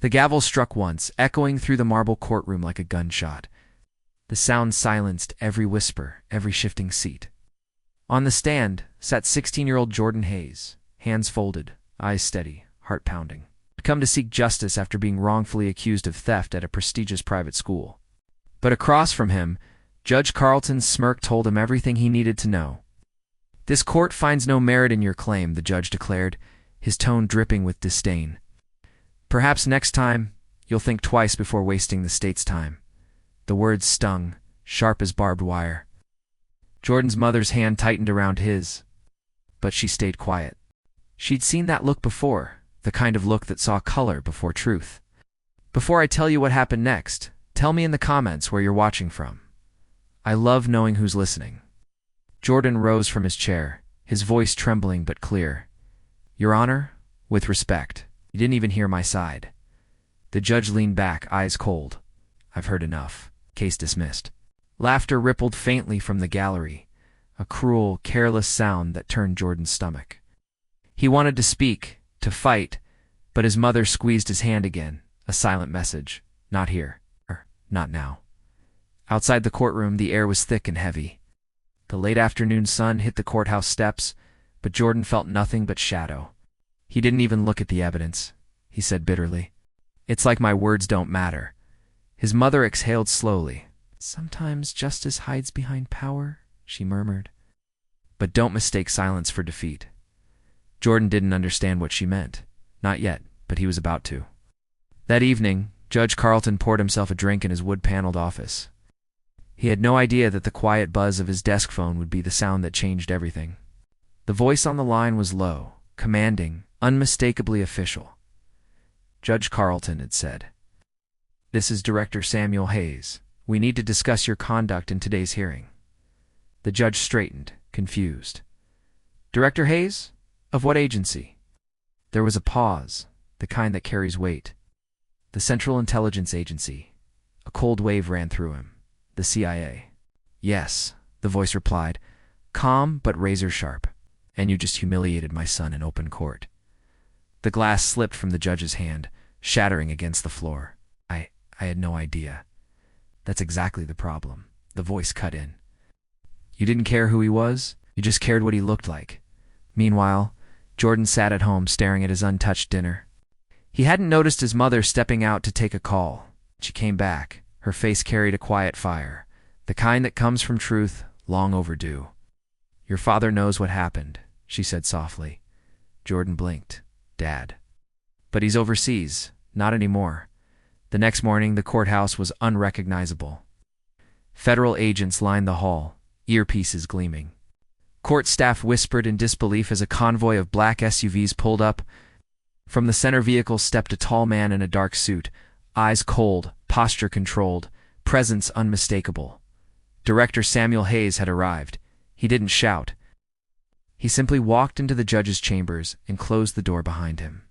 The gavel struck once, echoing through the marble courtroom like a gunshot. The sound silenced every whisper, every shifting seat. On the stand sat 16-year-old Jordan Hayes, hands folded, eyes steady, heart pounding. He'd come to seek justice after being wrongfully accused of theft at a prestigious private school. But across from him, Judge Carlton's smirk told him everything he needed to know. "This court finds no merit in your claim," the judge declared, his tone dripping with disdain. "Perhaps next time you'll think twice before wasting the state's time." The words stung, sharp as barbed wire. Jordan's mother's hand tightened around his, but she stayed quiet. She'd seen that look before, the kind of look that saw color before truth. "Before I tell you what happened next, tell me in the comments where you're watching from. I love knowing who's listening." Jordan rose from his chair, his voice trembling but clear. "Your Honor, with respect, you didn't even hear my side." The judge leaned back, eyes cold. "I've heard enough. Case dismissed." Laughter rippled faintly from the gallery, a cruel, careless sound that turned Jordan's stomach. He wanted to speak, to fight, but his mother squeezed his hand again, a silent message. "Not here. Not now." Outside the courtroom, the air was thick and heavy. The late afternoon sun hit the courthouse steps, but Jordan felt nothing but shadow. "He didn't even look at the evidence," he said bitterly. "It's like my words don't matter." His mother exhaled slowly. "Sometimes justice hides behind power," she murmured. "But don't mistake silence for defeat." Jordan didn't understand what she meant. Not yet, but he was about to. That evening, Judge Carlton poured himself a drink in his wood-paneled office. He had no idea that the quiet buzz of his desk phone would be the sound that changed everything. The voice on the line was low, commanding, unmistakably official. Judge Carlton had said, "This is Director Samuel Hayes. We need to discuss your conduct in today's hearing." The judge straightened, confused. "Director Hayes? Of what agency?" There was a pause, the kind that carries weight. "The Central Intelligence Agency." A cold wave ran through him. "The CIA." "Yes," the voice replied, calm but razor-sharp. "And you just humiliated my son in open court." The glass slipped from the judge's hand, shattering against the floor. I had no idea." "That's exactly the problem," the voice cut in. "You didn't care who he was, you just cared what he looked like." Meanwhile, Jordan sat at home staring at his untouched dinner. He hadn't noticed his mother stepping out to take a call. She came back. Her face carried a quiet fire, the kind that comes from truth, long overdue. "Your father knows what happened," she said softly. Jordan blinked. "Dad." "But he's overseas. Not anymore." The next morning, the courthouse was unrecognizable. Federal agents lined the hall, earpieces gleaming. Court staff whispered in disbelief as a convoy of black SUVs pulled up. From the center vehicle stepped a tall man in a dark suit, eyes cold, posture controlled, presence unmistakable. Director Samuel Hayes had arrived. He didn't shout. He simply walked into the judge's chambers and closed the door behind him.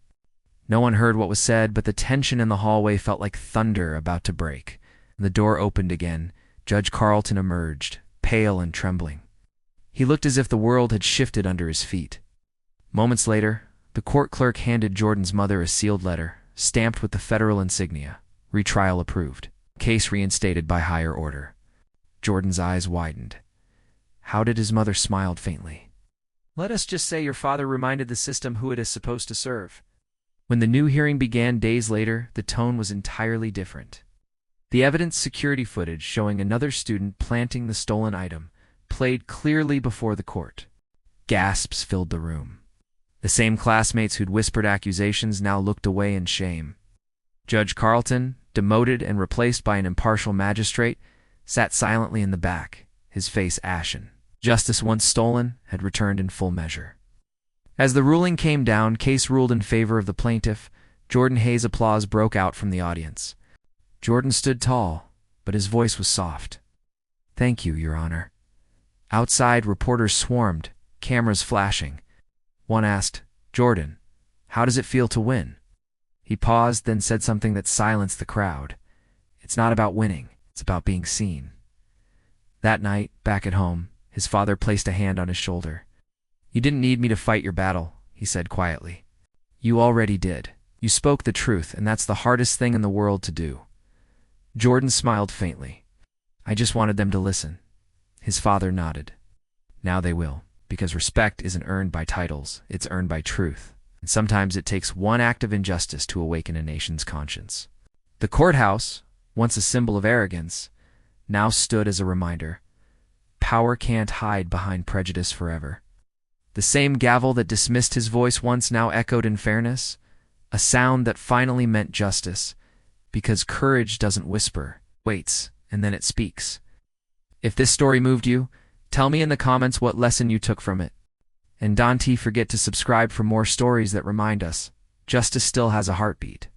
No one heard what was said, but the tension in the hallway felt like thunder about to break. The door opened again. Judge Carlton emerged, pale and trembling. He looked as if the world had shifted under his feet. Moments later, the court clerk handed Jordan's mother a sealed letter, stamped with the federal insignia. Retrial approved. Case reinstated by higher order. Jordan's eyes widened. How did his mother smile faintly? "Let us just say your father reminded the system who it is supposed to serve." When the new hearing began days later, the tone was entirely different. The evidence security footage showing another student planting the stolen item played clearly before the court. Gasps filled the room. The same classmates who'd whispered accusations now looked away in shame. Judge Carlton, demoted and replaced by an impartial magistrate, sat silently in the back, his face ashen. Justice once stolen had returned in full measure. As the ruling came down, case ruled in favor of the plaintiff. Jordan Hayes' applause broke out from the audience. Jordan stood tall, but his voice was soft. "Thank you, Your Honor." Outside, reporters swarmed, cameras flashing. One asked, "Jordan, how does it feel to win?" He paused, then said something that silenced the crowd. "It's not about winning, it's about being seen." That night, back at home, his father placed a hand on his shoulder. "You didn't need me to fight your battle," he said quietly. "You already did. You You spoke the truth, and that's the hardest thing in the world to do. Jordan smiled faintly. I just wanted them to listen. His father nodded. Now they will, because respect isn't earned by titles, it's earned by truth. And sometimes it takes one act of injustice to awaken a nation's conscience. The courthouse, once a symbol of arrogance, now stood as a reminder. Power can't hide behind prejudice forever. The same gavel that dismissed his voice once now echoed in fairness, a sound that finally meant justice, because courage doesn't whisper, waits, and then it speaks. If this story moved you, tell me in the comments what lesson you took from it. And don't forget to subscribe for more stories that remind us, justice still has a heartbeat.